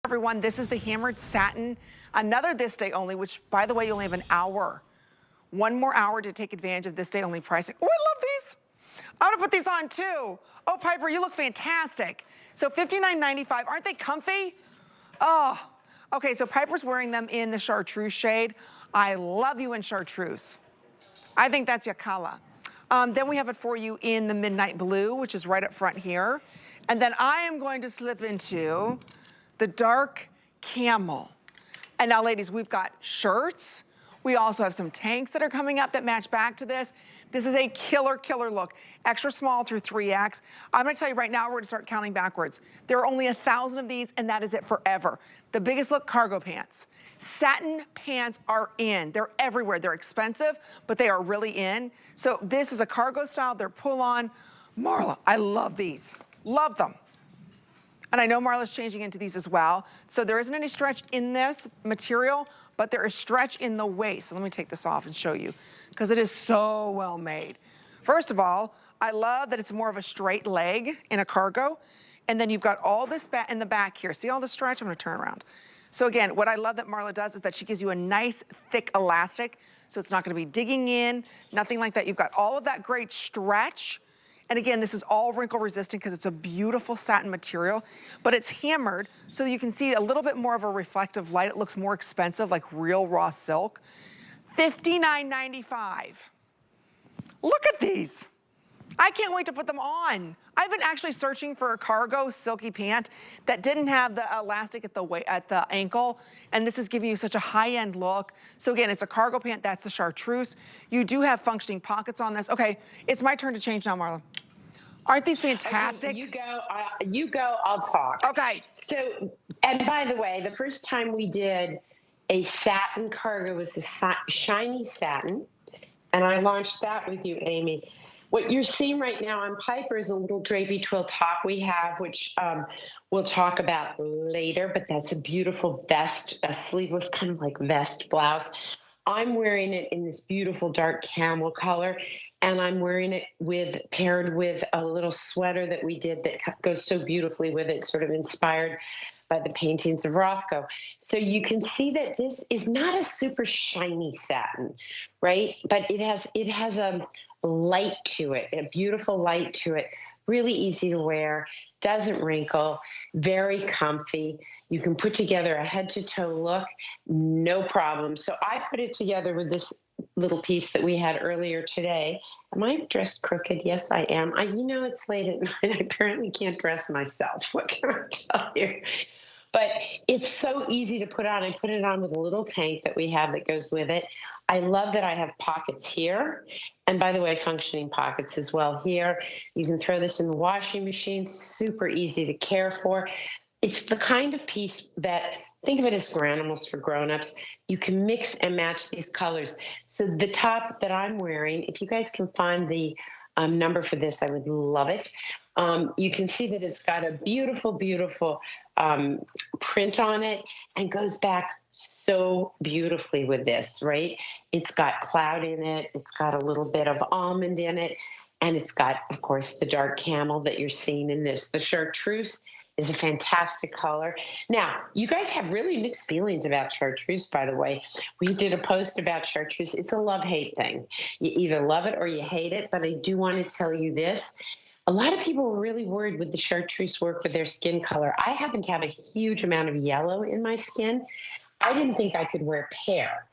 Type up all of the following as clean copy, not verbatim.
Everyone, this is the hammered satin, another this day only, which by the way, you only have an hour. One more hour to take advantage of this day only pricing. Oh, I love these. I'm gonna put these on too. Oh, Piper, you look fantastic. So $59.95, aren't they comfy? Oh, okay, so Piper's wearing them in the chartreuse shade. I love you in chartreuse. I think that's your color. Then we have it for you in the midnight blue, which is right up front here. And then I am going to slip into the dark camel. And now ladies, we've got shirts. We also have some tanks that are coming up that match back to this. This is a killer, killer look. Extra small through 3X. I'm gonna tell you right now, we're gonna start counting backwards. There are only 1,000 of these and that is it forever. The biggest look, cargo pants. Satin pants are in. They're everywhere. They're expensive, but they are really in. So this is a cargo style. They're pull on. Marla, I love these. Love them. And I know Marla's changing into these as well. So there isn't any stretch in this material, but there is stretch in the waist. So let me take this off and show you, because it is so well made. First of all, I love that it's more of a straight leg in a cargo. And then you've got all this in the back here. See all the stretch? I'm gonna turn around. So again, what I love that Marla does is that she gives you a nice thick elastic. So it's not gonna be digging in, nothing like that. You've got all of that great stretch. And again, this is all wrinkle resistant because it's a beautiful satin material, but it's hammered so that you can see a little bit more of a reflective light. It looks more expensive, like real raw silk. $59.95. Look at these. I can't wait to put them on. I've been actually searching for a cargo silky pant that didn't have the elastic at the ankle, and this is giving you such a high-end look. So again, it's a cargo pant, that's the chartreuse. You do have functioning pockets on this. Okay, it's my turn to change now, Marla. Aren't these fantastic? Okay, you go, I'll talk. Okay. So, and by the way, the first time we did a satin cargo was a shiny satin, and I launched that with you, Amy. What you're seeing right now on Piper is a little drapey twill top we have, which we'll talk about later, but that's a beautiful vest, a sleeveless kind of like vest blouse. I'm wearing it in this beautiful dark camel color, and I'm wearing it paired with a little sweater that we did that goes so beautifully with it, sort of inspired by the paintings of Rothko. So you can see that this is not a super shiny satin, right? But it has a light to it, a beautiful light to it. Really easy to wear, doesn't wrinkle, very comfy. You can put together a head to toe look, no problem. So I put it together with this little piece that we had earlier today. Am I dressed crooked? Yes, I am. You know, it's late at night. I apparently can't dress myself. What can I tell you? But it's so easy to put on. I put it on with a little tank that we have that goes with it. I love that I have pockets here. And by the way, functioning pockets as well here. You can throw this in the washing machine, super easy to care for. It's the kind of piece that, think of it as granimals for grown-ups. You can mix and match these colors. So the top that I'm wearing, if you guys can find the number for this, I would love it. You can see that it's got a beautiful, beautiful print on it and goes back so beautifully with this, right? It's got cloud in it. It's got a little bit of almond in it. And it's got, of course, the dark camel that you're seeing in this. The chartreuse is a fantastic color. Now, you guys have really mixed feelings about chartreuse, by the way. We did a post about chartreuse. It's a love-hate thing. You either love it or you hate it, but I do want to tell you this. A lot of people were really worried with the chartreuse work with their skin color. I happen to have a huge amount of yellow in my skin. I didn't think I could wear pear.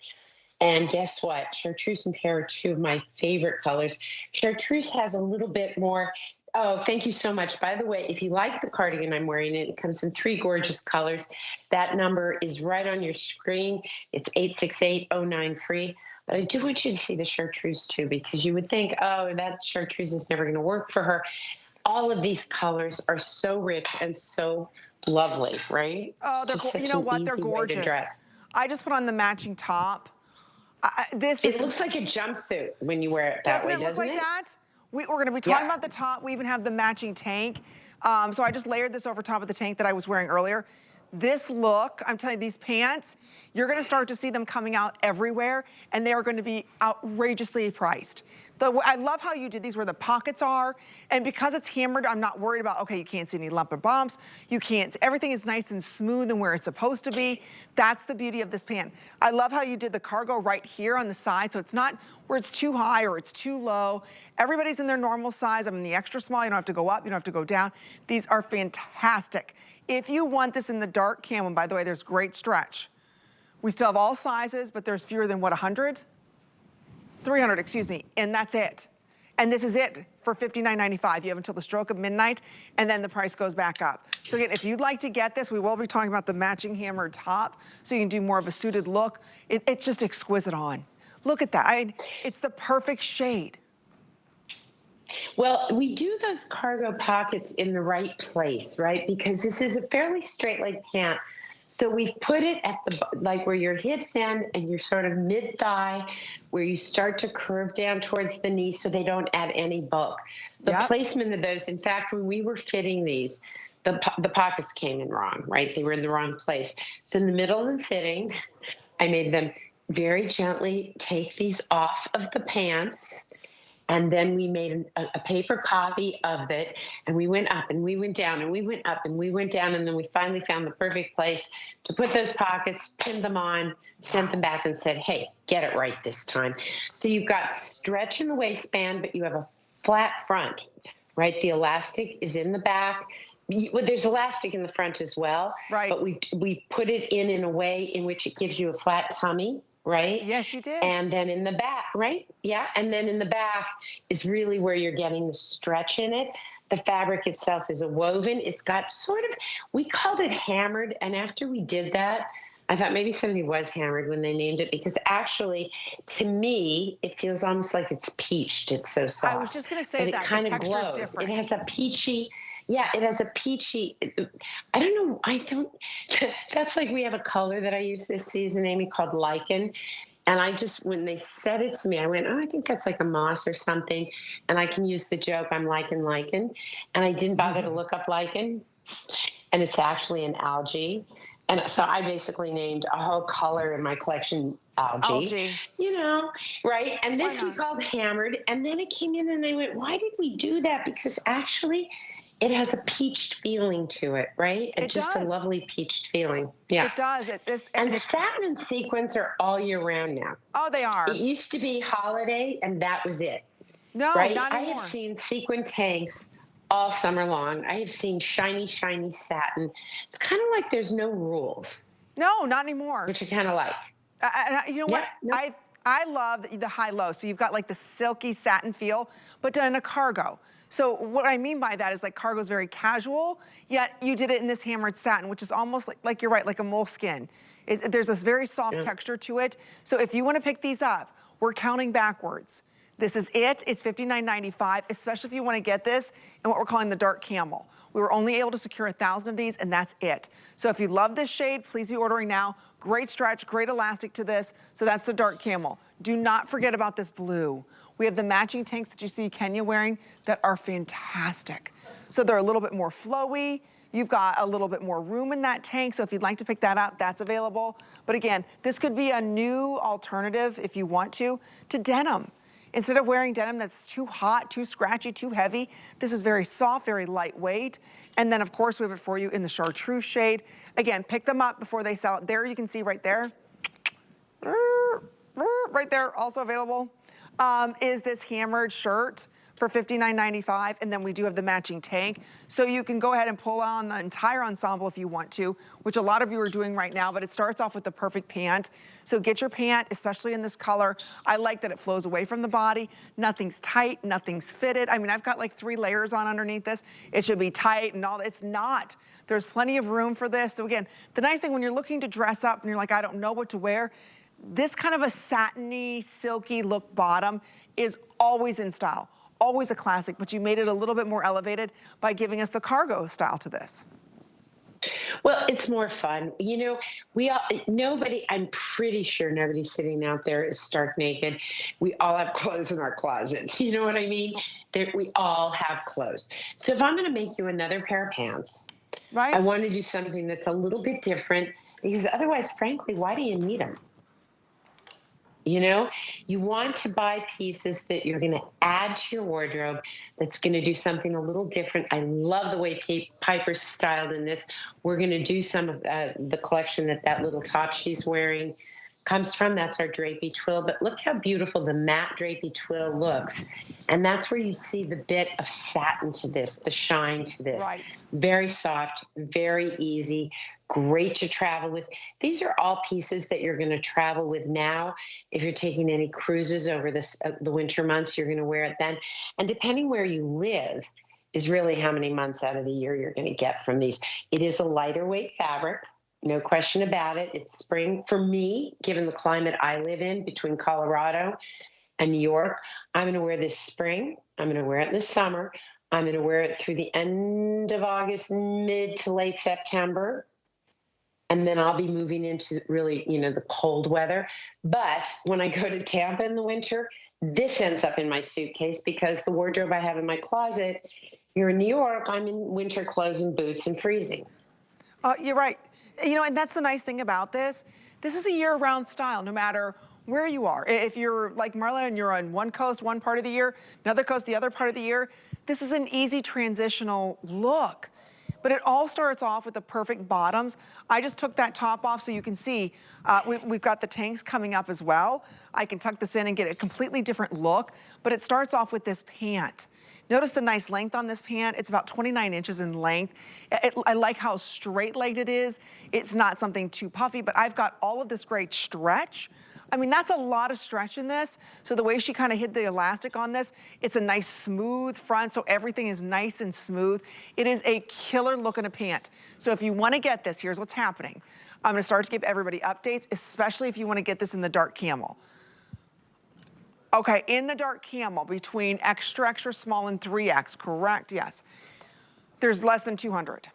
And guess what? Chartreuse and pear are two of my favorite colors. Chartreuse has a little bit more. Oh, thank you so much. By the way, if you like the cardigan I'm wearing, it comes in 3 gorgeous colors. That number is right on your screen. It's 868-093. But I do want you to see the chartreuse too, because you would think, oh, that chartreuse is never going to work for her. All of these colors are so rich and so lovely, right? Oh, you know what? They're gorgeous. I just put on the matching top. It looks like a jumpsuit when you wear it that way, doesn't it? Doesn't it look like that? We're going to be talking about the top. We even have the matching tank. So I just layered this over top of the tank that I was wearing earlier. this look, I'm telling you, these pants, you're gonna start to see them coming out everywhere, and they are gonna be outrageously priced. I love how you did these where the pockets are, and because it's hammered, I'm not worried about, okay, you can't see any lump or bumps, you can't, everything is nice and smooth and where it's supposed to be. That's the beauty of this pant. I love how you did the cargo right here on the side, so it's not where it's too high or it's too low. Everybody's in their normal size. I'm in the extra small, you don't have to go up, you don't have to go down. These are fantastic. If you want this in the dark camel, by the way, there's great stretch. We still have all sizes, but there's fewer than what, 100? 300, excuse me, and that's it. And this is it for $59.95. You have until the stroke of midnight, and then the price goes back up. So again, if you'd like to get this, we will be talking about the matching hammered top, so you can do more of a suited look. It's just exquisite on. Look at that, it's the perfect shade. Well, we do those cargo pockets in the right place, right? Because this is a fairly straight leg pant. So we've put it at the, like where your hips end and your sort of mid-thigh, where you start to curve down towards the knee so they don't add any bulk. The placement of those, in fact, when we were fitting these, the pockets came in wrong, right? They were in the wrong place. So in the middle of the fitting, I made them very gently take these off of the pants. And then we made a paper copy of it, and we went up and we went down and we went up and we went down, and then we finally found the perfect place to put those pockets, pinned them on, sent them back and said, hey, get it right this time. So you've got stretch in the waistband, but you have a flat front, right? The elastic is in the back. Well, there's elastic in the front as well, right? But we put it in a way in which it gives you a flat tummy. Right? Yes, you did. And then in the back, right? Yeah. And then in the back is really where you're getting the stretch in it. The fabric itself is a woven. It's got sort of, we called it hammered. And after we did that, I thought maybe somebody was hammered when they named it, because actually, to me, it feels almost like it's peached. It's so soft. I was just going to say but that. It kind of glows. Different. It has a peachy, yeah, it has a peachy, I don't know, that's like we have a color that I use this season, Amy, called lichen. And I just, when they said it to me, I went, oh, I think that's like a moss or something. And I can use the joke, I'm lichen. And I didn't bother to look up lichen. And it's actually an algae. And so I basically named a whole color in my collection algae. You know, right? And this we called hammered. And then it came in and I went, why did we do that? Because actually, it has a peached feeling to it, right? It's just a lovely peached feeling. Yeah. It does. And satin and sequins are all year round now. Oh, they are. It used to be holiday, and that was it. No, right? not anymore. I have seen sequin tanks all summer long. I have seen shiny, shiny satin. It's kind of like there's no rules. No, not anymore. Which I kind of like. You know what? Nope. I love the high-low. So you've got like the silky satin feel, but done in a cargo. So what I mean by that is like cargo's very casual, yet you did it in this hammered satin, which is almost like you're right, like a moleskin. There's this very soft texture to it. So if you want to pick these up, we're counting backwards. This is it. It's $59.95, especially if you want to get this in what we're calling the dark camel. We were only able to secure 1,000 of these, and that's it. So if you love this shade, please be ordering now. Great stretch, great elastic to this. So that's the dark camel. Do not forget about this blue. We have the matching tanks that you see Kenya wearing that are fantastic. So they're a little bit more flowy. You've got a little bit more room in that tank, so if you'd like to pick that up, that's available. But again, this could be a new alternative, if you want to denim. Instead of wearing denim that's too hot, too scratchy, too heavy, this is very soft, very lightweight. And then of course we have it for you in the chartreuse shade. Again, pick them up before they sell it. There you can see right there. Right there, also available, is this hammered shirt for $59.95, and then we do have the matching tank. So you can go ahead and pull on the entire ensemble if you want to, which a lot of you are doing right now, but it starts off with the perfect pant. So get your pant, especially in this color. I like that it flows away from the body. Nothing's tight, nothing's fitted. I mean, I've got like 3 layers on underneath this. It should be tight and all, it's not. There's plenty of room for this. So again, the nice thing when you're looking to dress up and you're like, I don't know what to wear, this kind of a satiny, silky look bottom is always in style. Always a classic, but you made it a little bit more elevated by giving us the cargo style to this. Well, it's more fun. You know, I'm pretty sure nobody sitting out there is stark naked. We all have clothes in our closets. You know what I mean? We all have clothes. So if I'm going to make you another pair of pants, I Right? want to do something that's a little bit different because otherwise, frankly, why do you need them? You know, you want to buy pieces that you're going to add to your wardrobe that's going to do something a little different. I love the way Piper's styled in this. We're going to do some of the collection that little top she's wearing comes from. That's our drapey twill. But look how beautiful the matte drapey twill looks. And that's where you see the bit of satin to this, the shine to this. Right. Very soft, very easy, great to travel with. These are all pieces that you're going to travel with now. If you're taking any cruises over the winter months, you're going to wear it then. And depending where you live is really how many months out of the year you're going to get from these. It is a lighter weight fabric. No question about it. It's spring. For me, given the climate I live in between Colorado and New York, I'm going to wear this spring. I'm going to wear it in the summer. I'm going to wear it through the end of August, mid to late September. And then I'll be moving into really, the cold weather. But when I go to Tampa in the winter, this ends up in my suitcase because the wardrobe I have in my closet here in New York, I'm in winter clothes and boots and freezing. You're right. And that's the nice thing about this. This is a year-round style, no matter where you are. If you're like Marla and you're on one coast one part of the year, another coast the other part of the year, this is an easy transitional look. But it all starts off with the perfect bottoms. I just took that top off so you can see we've got the tanks coming up as well. I can tuck this in and get a completely different look, but it starts off with this pant. Notice the nice length on this pant. It's about 29 inches in length. I like how straight-legged it is. It's not something too puffy, but I've got all of this great stretch. I mean, that's a lot of stretch in this. So the way she kind of hid the elastic on this, it's a nice smooth front, so everything is nice and smooth. It is a killer look in a pant. So if you want to get this, here's what's happening. I'm going to start to give everybody updates, especially if you want to get this in the dark camel. Okay, in the dark camel, between extra, extra small and 3X, correct? Yes. There's less than 200.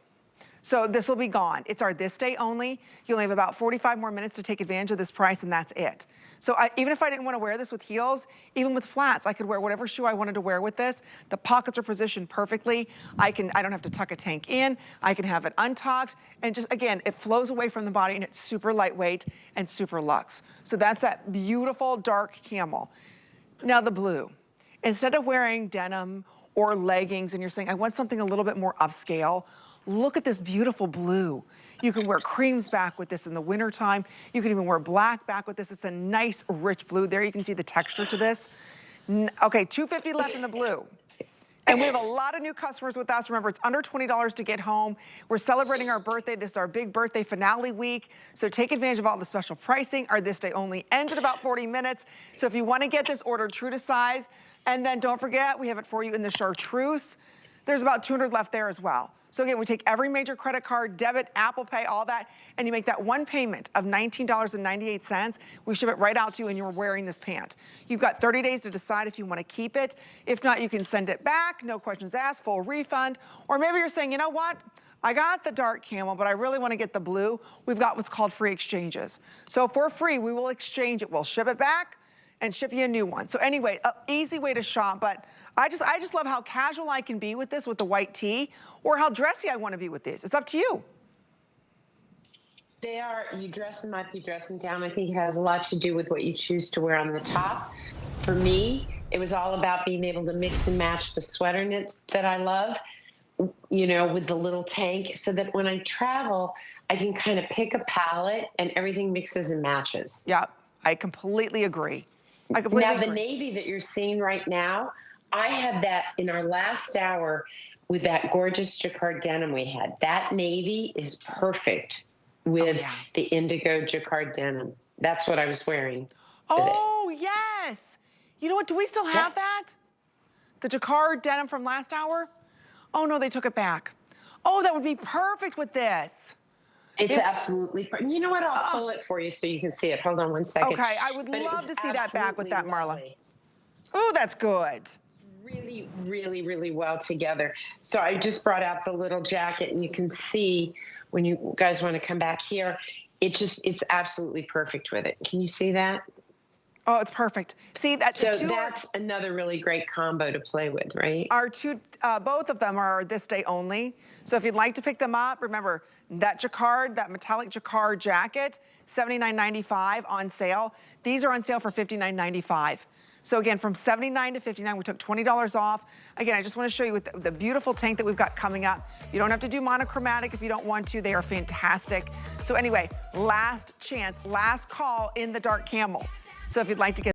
So this will be gone. It's our this day only. You only have about 45 more minutes to take advantage of this price, and that's it. So even if I didn't want to wear this with heels, even with flats, I could wear whatever shoe I wanted to wear with this. The pockets are positioned perfectly. I don't have to tuck a tank in. I can have it untucked. And just, again, it flows away from the body, and it's super lightweight and super luxe. So that's that beautiful dark camel. Now the blue. Instead of wearing denim or leggings and you're saying, I want something a little bit more upscale, look at this beautiful blue. You can wear creams back with this in the wintertime. You can even wear black back with this. It's a nice, rich blue. There you can see the texture to this. Okay, $250 left in the blue. And we have a lot of new customers with us. Remember, it's under $20 to get home. We're celebrating our birthday. This is our big birthday finale week. So take advantage of all the special pricing. Our this day only ends in about 40 minutes. So if you want to get this, order true to size. And then don't forget, we have it for you in the chartreuse. There's about 200 left there as well. So again, we take every major credit card, debit, Apple Pay, all that, and you make that one payment of $19.98. We ship it right out to you and you're wearing this pant. You've got 30 days to decide if you want to keep it. If not, you can send it back, no questions asked, full refund. Or maybe you're saying, you know what? I got the dark camel, but I really want to get the blue. We've got what's called free exchanges. So for free, we will exchange it. We'll ship it back and ship you a new one. So anyway, an easy way to shop, but I just love how casual I can be with this with the white tee, or how dressy I want to be with this. It's up to you. They are, you dress them up, you dress them down. I think it has a lot to do with what you choose to wear on the top. For me, it was all about being able to mix and match the sweater knits that I love, with the little tank, so that when I travel, I can kind of pick a palette and everything mixes and matches. Yeah, I completely agree. Now, the navy that you're seeing right now, I had that in our last hour with that gorgeous jacquard denim we had. That navy is perfect with the indigo jacquard denim. That's what I was wearing. Oh, yes. You know what? Do we still have that? The jacquard denim from last hour? Oh, no, they took it back. Oh, that would be perfect with this. It's absolutely, you know what? I'll pull it for you so you can see it. Hold on one second. Okay, I would love to see that back with that, Marla. Oh, that's good. Really, really, really well together. So I just brought out the little jacket, and you can see when you guys want to come back here, it's absolutely perfect with it. Can you see that? Oh, it's perfect. See, that So the two that's another really great combo to play with, right? are two, both of them are this day only. So if you'd like to pick them up, remember that jacquard, that metallic jacquard jacket, $79.95 on sale. These are on sale for $59.95. So again, from $79 to $59, we took $20 off. Again, I just want to show you with the beautiful tank that we've got coming up. You don't have to do monochromatic if you don't want to. They are fantastic. So anyway, last chance, last call in the dark camel. So if you'd like to get